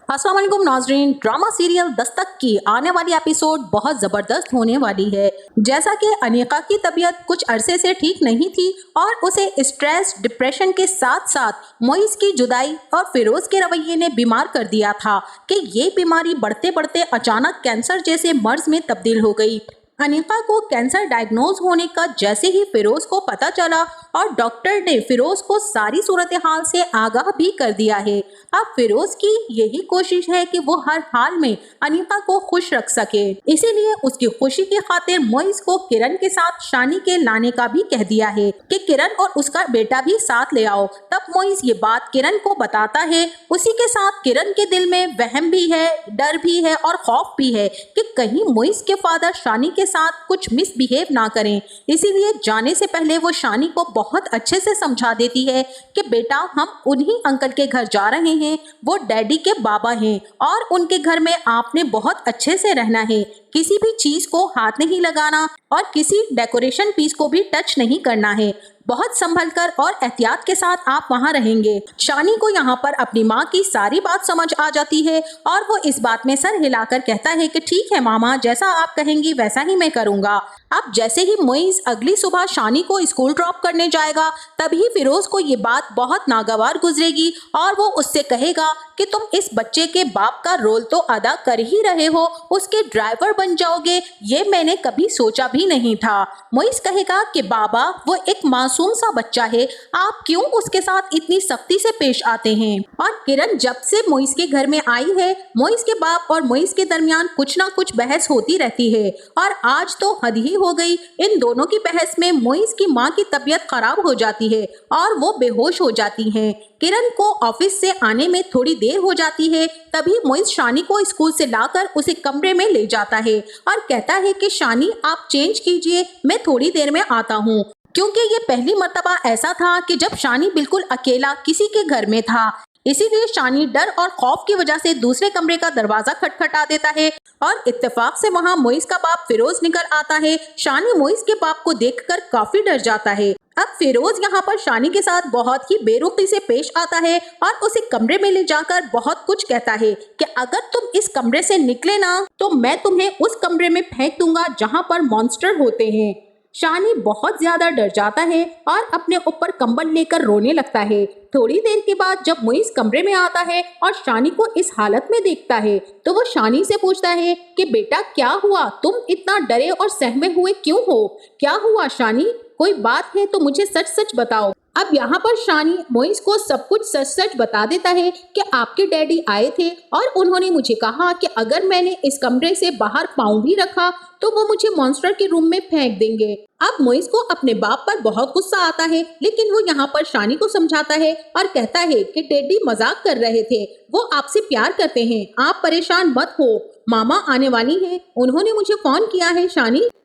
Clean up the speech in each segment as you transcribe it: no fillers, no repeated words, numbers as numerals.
अस्सलाम वालेकुम नाजरीन। ड्रामा सीरियल दस्तक की आने वाली एपिसोड बहुत ज़बरदस्त होने वाली है। जैसा कि अनीका की तबीयत कुछ अरसे से ठीक नहीं थी और उसे स्ट्रेस डिप्रेशन के साथ साथ मोइस की जुदाई और फिरोज के रवैये ने बीमार कर दिया था कि ये बीमारी बढ़ते बढ़ते अचानक कैंसर जैसे मर्ज में तब्दील हो गई। अनीका को कैंसर डायग्नोज होने का जैसे ही फिरोज को पता चला और डॉक्टर ने फिरोज को सारी सूरत हाल से आगाह भी कर दिया है। अब फिरोज की यही कोशिश है कि वो हर हाल में अनीका को खुश रख सके, इसीलिए उसकी खुशी की खातिर मोइस को किरण के साथ शानी के लाने का भी कह दिया है कि किरण और उसका बेटा भी साथ ले आओ। तब मोइस ये बात किरण को बताता है। उसी के साथ किरण के दिल में वहम भी है, डर भी है और खौफ भी है कि कहीं मोइस के फादर शानी के साथ कुछ मिसबिहेव ना करें। इसीलिए जाने से पहले वो शानी को बहुत अच्छे से समझा देती है कि बेटा, हम उन्हीं अंकल के घर जा रहे हैं, वो डैडी के बाबा हैं और उनके घर में आपने बहुत अच्छे से रहना है। किसी भी चीज को हाथ नहीं लगाना और किसी डेकोरेशन पीस को भी टच नहीं करना है। बहुत संभल कर और एहतियात के साथ आप वहाँ रहेंगे। शानी को यहाँ पर अपनी माँ की सारी बात समझ आ जाती है और वो इस बात में सर हिलाकर कहता है कि ठीक है मामा, जैसा आप कहेंगी वैसा ही मैं करूँगा। अब जैसे ही मोइस अगली सुबह शानी को स्कूल ड्रॉप करने जाएगा, तभी फिरोज को ये बात बहुत नागवार गुजरेगी और वो उससे कहेगा कि तुम इस बच्चे के बाप का रोल तो अदा कर ही रहे हो, उसके ड्राइवर बन जाओगे, ये मैंने कभी सोचा भी नहीं था। मोइस कहेगा कि बाबा, वो एक मासूम सा बच्चा है, आप क्यों उसके साथ इतनी सख्ती से पेश आते हैं। और किरण जब से मोइस के घर में आई है, मोइस के बाप और मोइस के दरमियान कुछ ना कुछ बहस होती रहती है और आज तो हद ही हो गई। इन दोनों की बहस में मोइस की माँ की तबीयत खराब हो जाती है और वो बेहोश हो जाती हैं। किरण को ऑफिस से आने में थोड़ी देर हो जाती है। तभी मोइस शानी को स्कूल से लाकर उसे कमरे में ले जाता है और कहता है कि शानी, आप चेंज कीजिए, मैं थोड़ी देर में आता हूँ। क्योंकि ये पहली मर्तबा ऐसा था कि जब शानी बिल्कुल अकेला किसी के घर में था, इसीलिए शानी डर और खौफ की वजह से दूसरे कमरे का दरवाजा खटखटा देता है और इत्तेफाक से वहाँ मोइस का बाप फिरोज निकल आता है। शानी मोइस के बाप को देखकर काफी डर जाता है। अब फिरोज यहाँ पर शानी के साथ बहुत ही बेरुखी से पेश आता है और उसे कमरे में ले जाकर बहुत कुछ कहता है कि अगर तुम इस कमरे से निकले ना तो मैं तुम्हें उस कमरे में फेंक दूंगा जहाँ पर मॉन्स्टर होते हैं। शानी बहुत ज्यादा डर जाता है और अपने ऊपर कंबल लेकर रोने लगता है। थोड़ी देर के बाद जब मोइस कमरे में आता है और शानी को इस हालत में देखता है तो वो शानी से पूछता है कि बेटा, क्या हुआ, तुम इतना डरे और सहमे हुए क्यों हो, क्या हुआ शानी, कोई बात है तो मुझे सच सच बताओ। अब यहाँ पर शानी मोइस को सब कुछ सच सच बता देता है कि आपके डैडी आए थे और उन्होंने मुझे कहा कि अगर मैंने इस कमरे से बाहर पाँव भी रखा तो वो मुझे मॉन्स्टर के रूम में फेंक देंगे। अब मोइस को अपने बाप पर बहुत गुस्सा आता है, लेकिन वो यहाँ पर शानी को समझाता है और कहता है कि डैडी मजाक कर रहे थे, वो आपसे प्यार करते हैं, आप परेशान मत हो, मामा आने वाली हैं, उन्होंने मुझे फोन किया है।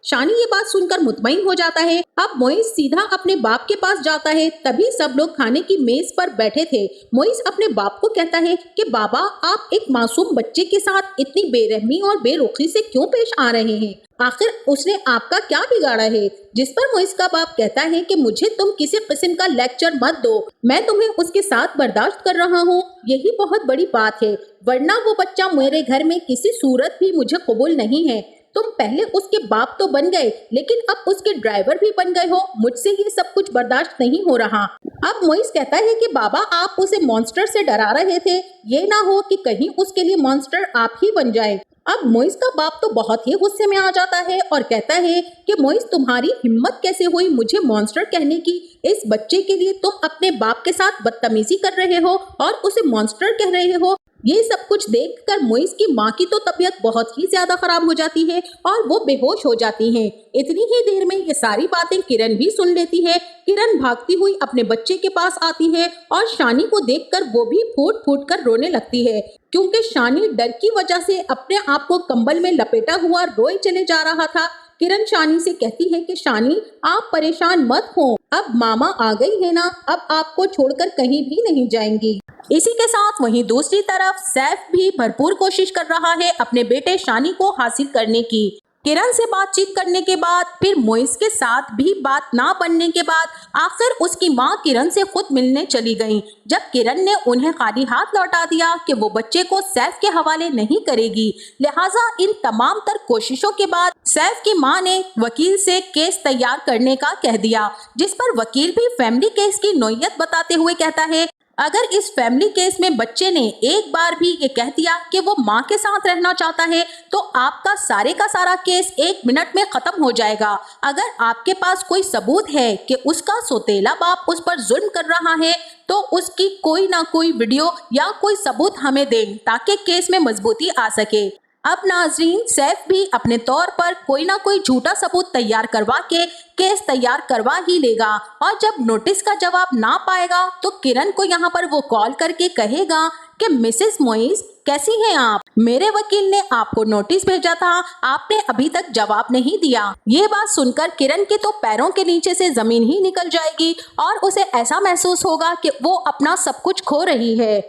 शानी ये बात सुनकर मुतमईन हो जाता है। अब मोइस सीधा अपने बाप के पास जाता है। तभी सब लोग खाने की मेज पर बैठे थे। मोइस अपने बाप को कहता है कि बाबा, आप एक मासूम बच्चे के साथ इतनी बेरहमी और बेरुखी से क्यों पेश आ रहे हैं, आखिर उसने आपका क्या बिगाड़ा है। जिस पर मोइस का बाप कहता है कि मुझे तुम किसी किस्म का लेक्चर मत दो, मैं तुम्हें उसके साथ बर्दाश्त कर रहा हूँ, यही बहुत बड़ी बात है, वरना वो बच्चा मेरे घर में किसी सूरत भी मुझे कबूल नहीं है। तुम पहले उसके बाप तो बन गए, लेकिन अब उसके ड्राइवर भी बन गए हो, मुझसे ये सब कुछ बर्दाश्त नहीं हो रहा। अब मोइस कहता है कि बाबा, आप उसे मॉन्स्टर से डरा रहे थे, ये ना हो कि कहीं उसके लिए मॉन्स्टर आप ही बन जाए। अब मोइस का बाप तो बहुत ही गुस्से में आ जाता है और कहता है कि मोइस, तुम्हारी हिम्मत कैसे हुई मुझे मॉन्स्टर कहने की, इस बच्चे के लिए तुम अपने बाप के साथ बदतमीजी कर रहे हो और उसे मॉन्स्टर कह रहे हो। ये सब कुछ देखकर मोइस की माँ की तो तबीयत बहुत ही ज्यादा खराब हो जाती है और वो बेहोश हो जाती हैं। इतनी ही देर में ये सारी बातें किरण भी सुन लेती है। किरण भागती हुई अपने बच्चे के पास आती है और शानी को देखकर वो भी फूट फूट कर रोने लगती है, क्योंकि शानी डर की वजह से अपने आप को कंबल में लपेटा हुआ रोए चले जा रहा था। किरण शानी से कहती है कि शानी, आप परेशान मत हो, अब मामा आ गई है ना, अब आपको छोड़कर कहीं भी नहीं जाएंगी। इसी के साथ वहीं दूसरी तरफ सैफ भी भरपूर कोशिश कर रहा है अपने बेटे शानी को हासिल करने की। किरण से बातचीत करने के बाद, फिर मोइस के साथ भी बात ना बनने के बाद आखिर उसकी माँ किरण से खुद मिलने चली गई। जब किरण ने उन्हें खाली हाथ लौटा दिया कि वो बच्चे को सैफ के हवाले नहीं करेगी, लिहाजा इन तमाम तर कोशिशों के बाद सैफ की माँ ने वकील से केस तैयार करने का कह दिया, जिस पर वकील भी फैमिली केस की नोयत बताते हुए कहता है, अगर इस फैमिली केस में बच्चे ने एक बार भी ये कह दिया कि वो माँ के साथ रहना चाहता है तो आपका सारे का सारा केस 1 मिनट में खत्म हो जाएगा। अगर आपके पास कोई सबूत है कि उसका सौतेला बाप उस पर जुल्म कर रहा है तो उसकी कोई ना कोई वीडियो या कोई सबूत हमें दें ताकि केस में मजबूती आ सके। अब नाजरीन, सैफ भी अपने तौर पर कोई ना कोई झूठा सबूत तैयार करवा के केस तैयार करवा ही लेगा और जब नोटिस का जवाब ना पाएगा तो किरण को यहाँ पर वो कॉल करके कहेगा कि मिसेस मोइस, कैसी हैं आप? मेरे वकील ने आपको नोटिस भेजा था, आपने अभी तक जवाब नहीं दिया। ये बात सुनकर किरण के तो पैरों के नीचे से जमीन ही निकल जाएगी और उसे ऐसा महसूस होगा कि वो अपना सब कुछ खो रही है।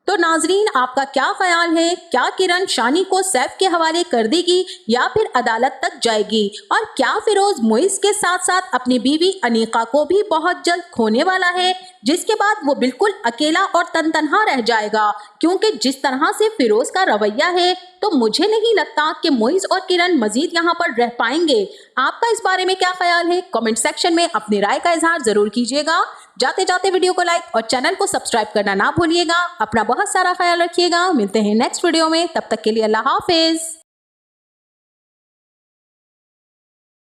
तो नाजरीन, आपका क्या ख्याल है? क्या किरण शानी को सैफ के हवाले कर देगी या फिर अदालत तक जाएगी? और क्या फिरोज मोइस के साथ साथ अपनी बीवी अनीका को भी बहुत जल्द खोने वाला है, जिसके बाद वो बिल्कुल अकेला और तनतनहा रह जाएगा? क्योंकि जिस तरह से फिरोज का रवैया है तो मुझे नहीं लगता कि मोइस और किरण मजीद यहाँ पर रह पाएंगे। आपका इस बारे में क्या ख्याल है? कमेंट सेक्शन में अपनी राय का इजहार जरूर कीजिएगा। जाते जाते वीडियो को लाइक और चैनल को सब्सक्राइब करना ना भूलिएगा। अपना बहुत सारा ख्याल रखिएगा। मिलते हैं नेक्स्ट वीडियो में, तब तक के लिए अल्लाह हाफिज।